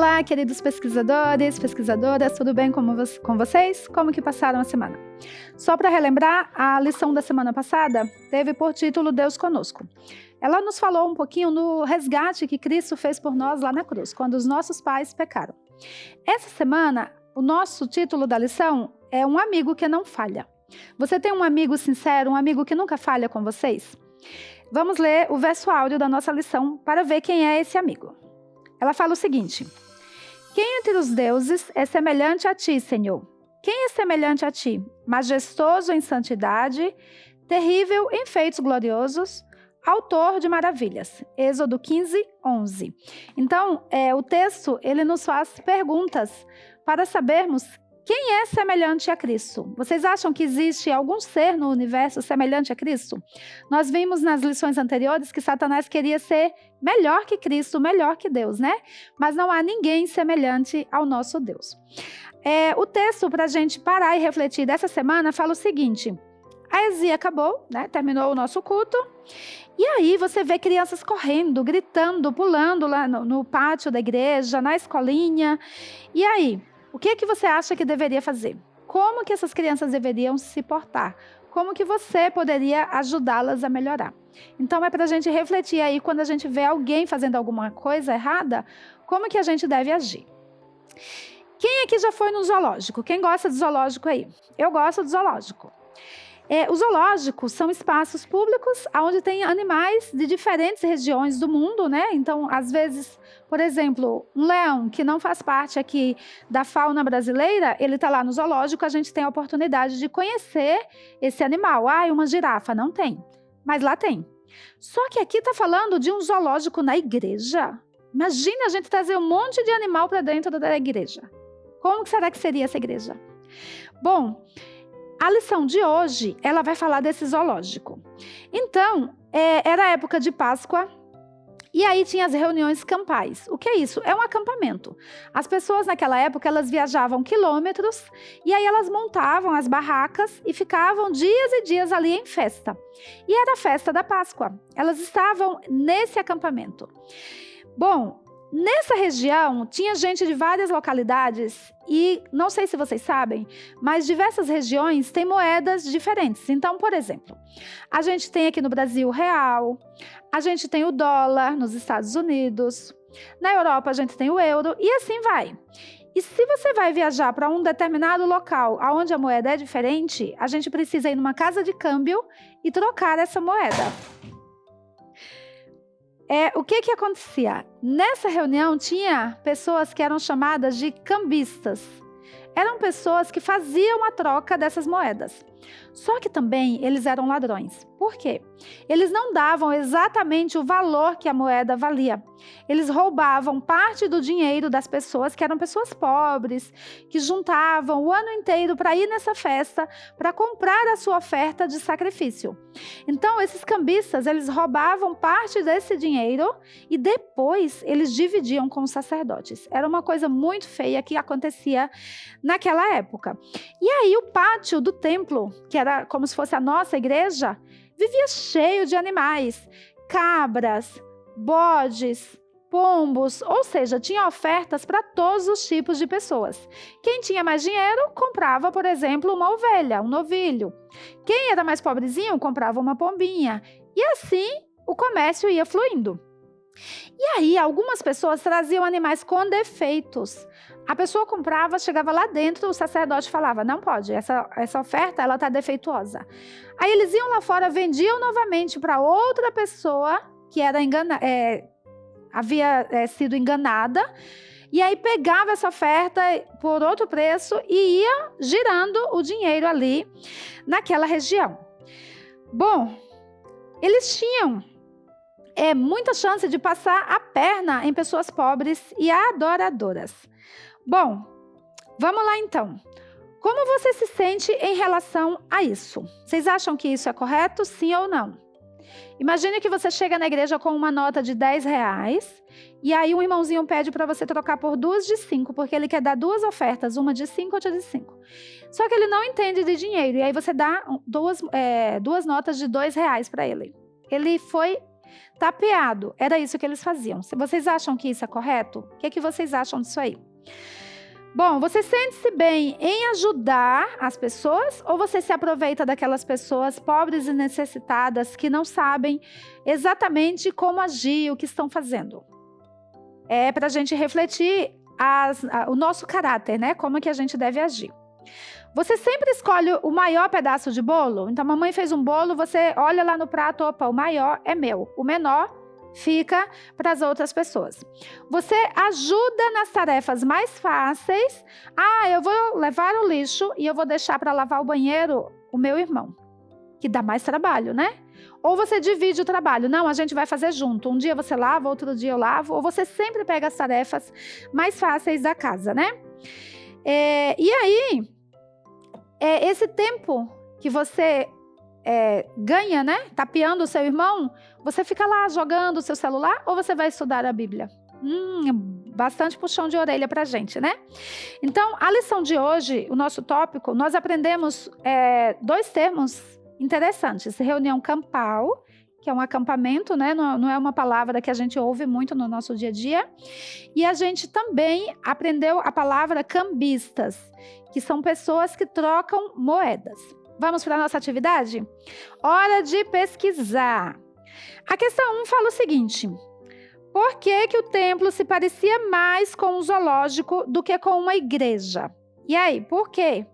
Olá, queridos pesquisadores, pesquisadoras, tudo bem com vocês? Como que passaram a semana? Só para relembrar, a lição da semana passada teve por título Deus Conosco. Ela nos falou um pouquinho no resgate que Cristo fez por nós lá na cruz, quando os nossos pais pecaram. Essa semana, o nosso título da lição é Um Amigo que Não Falha. Você tem um amigo sincero, um amigo que nunca falha com vocês? Vamos ler o verso áudio da nossa lição para ver quem é esse amigo. Ela fala o seguinte: quem entre os deuses é semelhante a ti, Senhor? Quem é semelhante a ti? Majestoso em santidade, terrível em feitos gloriosos, autor de maravilhas. Êxodo 15, 11. Então, o texto ele nos faz perguntas para sabermos quem é semelhante a Cristo. Vocês acham que existe algum ser no universo semelhante a Cristo? Nós vimos nas lições anteriores que Satanás queria ser melhor que Cristo, melhor que Deus, né? Mas não há ninguém semelhante ao nosso Deus. O texto, para a gente parar e refletir dessa semana, fala o seguinte: a heresia acabou, né? Terminou o nosso culto. E aí você vê crianças correndo, gritando, pulando lá no pátio da igreja, na escolinha. E aí? O que você acha que deveria fazer? Como que essas crianças deveriam se portar? Como que você poderia ajudá-las a melhorar? Então, é para a gente refletir aí, quando a gente vê alguém fazendo alguma coisa errada, como que a gente deve agir? Quem aqui já foi no zoológico? Quem gosta de zoológico aí? Eu gosto de zoológico. Os zoológicos são espaços públicos onde tem animais de diferentes regiões do mundo, né? Então, às vezes, por exemplo, um leão que não faz parte aqui da fauna brasileira, ele está lá no zoológico, a gente tem a oportunidade de conhecer esse animal. Uma girafa, não tem, mas lá tem. Só que aqui está falando de um zoológico na igreja. Imagina a gente trazer um monte de animal para dentro da igreja. Como será que seria essa igreja? Bom, a lição de hoje, ela vai falar desse zoológico. Então, era a época de Páscoa, e aí tinha as reuniões campais. O que é isso? É um acampamento. As pessoas naquela época, elas viajavam quilômetros, e aí elas montavam as barracas e ficavam dias e dias ali em festa. E era a festa da Páscoa. Elas estavam nesse acampamento. Bom, nessa região, tinha gente de várias localidades e, não sei se vocês sabem, mas diversas regiões têm moedas diferentes. Então, por exemplo, a gente tem aqui no Brasil o real, a gente tem o dólar nos Estados Unidos, na Europa a gente tem o euro e assim vai. E se você vai viajar para um determinado local onde a moeda é diferente, a gente precisa ir numa casa de câmbio e trocar essa moeda. O que acontecia? Nessa reunião tinha pessoas que eram chamadas de cambistas. Eram pessoas que faziam a troca dessas moedas. Só que também eles eram ladrões. Por quê? Eles não davam exatamente o valor que a moeda valia. Eles roubavam parte do dinheiro das pessoas, que eram pessoas pobres, que juntavam o ano inteiro para ir nessa festa, para comprar a sua oferta de sacrifício. Então, esses cambistas, eles roubavam parte desse dinheiro e depois eles dividiam com os sacerdotes. Era uma coisa muito feia que acontecia naquela época. E aí o pátio do templo, que era como se fosse a nossa igreja, vivia cheio de animais, cabras, bodes, pombos, ou seja, tinha ofertas para todos os tipos de pessoas. Quem tinha mais dinheiro comprava, por exemplo, uma ovelha, um novilho. Quem era mais pobrezinho comprava uma pombinha. E assim o comércio ia fluindo. E aí algumas pessoas traziam animais com defeitos. A pessoa comprava, chegava lá dentro, o sacerdote falava: não pode, essa oferta ela está defeituosa. Aí eles iam lá fora, vendiam novamente para outra pessoa que era havia sido enganada, e aí pegava essa oferta por outro preço e ia girando o dinheiro ali naquela região. Bom, eles tinham muita chance de passar a perna em pessoas pobres e adoradoras. Bom, vamos lá então. Como você se sente em relação a isso? Vocês acham que isso é correto, sim ou não? Imagine que você chega na igreja com uma nota de R$10 e aí um irmãozinho pede para você trocar por 2 de 5, porque ele quer dar 2 ofertas, uma de 5 e outra de 5. Só que ele não entende de dinheiro, e aí você dá duas notas de R$2 para ele. Ele foi tapeado. Era isso que eles faziam. Se vocês acham que isso é correto, o que vocês acham disso aí? Bom, você sente-se bem em ajudar as pessoas ou você se aproveita daquelas pessoas pobres e necessitadas que não sabem exatamente como agir, o que estão fazendo? É para a gente refletir o nosso caráter, né? Como que a gente deve agir. Você sempre escolhe o maior pedaço de bolo? Então, a mamãe fez um bolo, você olha lá no prato, opa, o maior é meu, o menor fica para as outras pessoas. Você ajuda nas tarefas mais fáceis. Eu vou levar o lixo e eu vou deixar para lavar o banheiro o meu irmão, que dá mais trabalho, né? Ou você divide o trabalho. Não, a gente vai fazer junto. Um dia você lava, outro dia eu lavo. Ou você sempre pega as tarefas mais fáceis da casa, né? E aí, esse tempo que você ganha, né? Tapeando o seu irmão, você fica lá jogando o seu celular ou você vai estudar a Bíblia? Bastante puxão de orelha pra gente, né? Então, a lição de hoje, o nosso tópico, nós aprendemos 2 termos interessantes. Reunião campal, que é um acampamento, né? Não é uma palavra que a gente ouve muito no nosso dia a dia. E a gente também aprendeu a palavra cambistas, que são pessoas que trocam moedas. Vamos para a nossa atividade? Hora de pesquisar. A questão 1 fala o seguinte: por que o templo se parecia mais com um zoológico do que com uma igreja? E aí, por quê?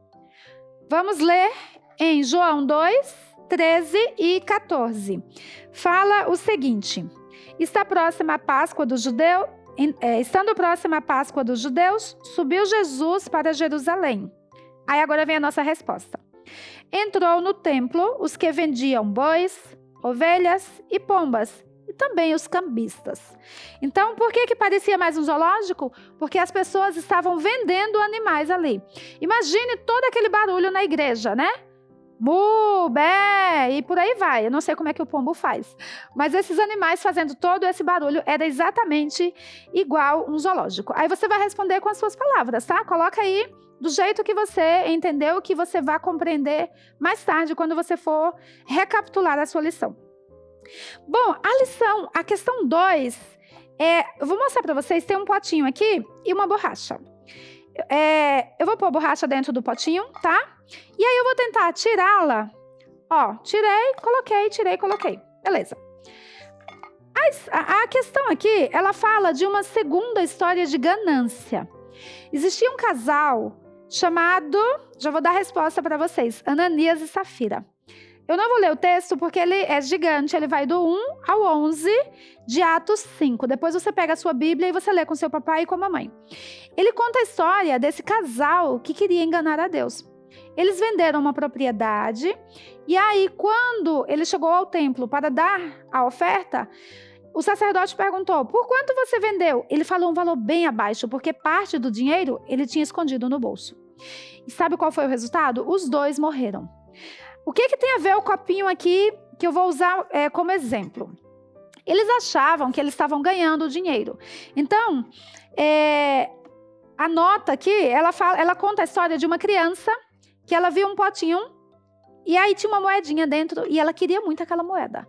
Vamos ler em João 2, 13 e 14. Fala o seguinte: estando próxima a Páscoa dos judeus, subiu Jesus para Jerusalém. Aí agora vem a nossa resposta. Entrou no templo os que vendiam bois, ovelhas e pombas, e também os cambistas. Então, por que parecia mais um zoológico? Porque as pessoas estavam vendendo animais ali. Imagine todo aquele barulho na igreja, né? Mu, bé, e por aí vai. Eu não sei como é que o pombo faz. Mas esses animais fazendo todo esse barulho era exatamente igual um zoológico. Aí você vai responder com as suas palavras, tá? Coloca aí do jeito que você entendeu, que você vai compreender mais tarde, quando você for recapitular a sua lição. Bom, a questão 2, eu vou mostrar para vocês, tem um potinho aqui e uma borracha. Eu vou pôr a borracha dentro do potinho, tá? E aí eu vou tentar tirá-la. Ó, tirei, coloquei. Beleza. A questão aqui, ela fala de uma segunda história de ganância. Existia um casal chamado, já vou dar a resposta para vocês, Ananias e Safira. Eu não vou ler o texto porque ele é gigante, ele vai do 1 ao 11 de Atos 5. Depois você pega a sua Bíblia e você lê com seu papai e com a mamãe. Ele conta a história desse casal que queria enganar a Deus. Eles venderam uma propriedade e aí, quando ele chegou ao templo para dar a oferta, o sacerdote perguntou: por quanto você vendeu? Ele falou um valor bem abaixo, porque parte do dinheiro ele tinha escondido no bolso. E sabe qual foi o resultado? Os 2 morreram. O que tem a ver o copinho aqui, que eu vou usar como exemplo? Eles achavam que eles estavam ganhando dinheiro. Então, a nota aqui, ela conta a história de uma criança que ela viu um potinho e aí tinha uma moedinha dentro e ela queria muito aquela moeda.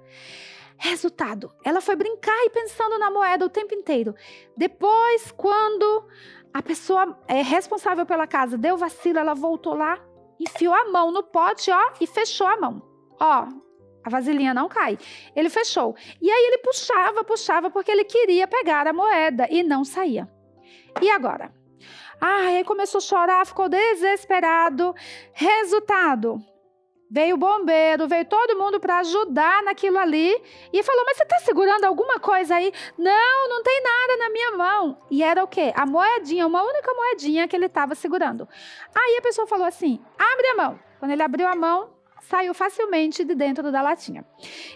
Resultado, ela foi brincar e pensando na moeda o tempo inteiro. Depois, quando a pessoa responsável pela casa deu vacilo, ela voltou lá, enfiou a mão no pote, ó, e fechou a mão. Ó, a vasilhinha não cai. Ele fechou. E aí ele puxava, porque ele queria pegar a moeda e não saía. E agora? Aí começou a chorar, ficou desesperado. Resultado, veio o bombeiro, veio todo mundo para ajudar naquilo ali e falou: mas você está segurando alguma coisa aí? Não tem nada na minha mão. E era o quê? A moedinha, uma única moedinha que ele estava segurando. Aí a pessoa falou assim: abre a mão. Quando ele abriu a mão, saiu facilmente de dentro da latinha.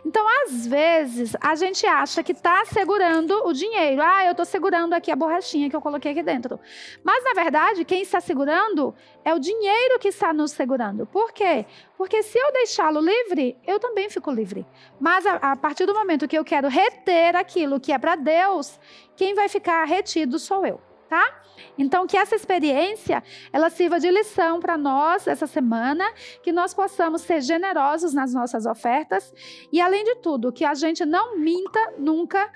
Então, às vezes, a gente acha que está segurando o dinheiro. Eu estou segurando aqui a borrachinha que eu coloquei aqui dentro. Mas, na verdade, quem está segurando é o dinheiro que está nos segurando. Por quê? Porque se eu deixá-lo livre, eu também fico livre. Mas, a partir do momento que eu quero reter aquilo que é para Deus, quem vai ficar retido sou eu. tá? Então, que essa experiência, ela sirva de lição para nós essa semana, que nós possamos ser generosos nas nossas ofertas e, além de tudo, que a gente não minta nunca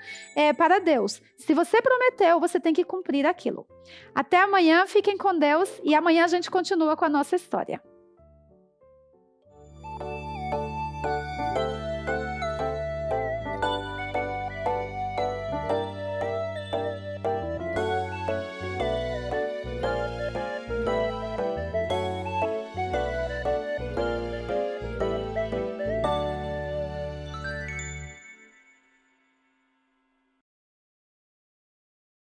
para Deus. Se você prometeu, você tem que cumprir aquilo. Até amanhã, fiquem com Deus e amanhã a gente continua com a nossa história.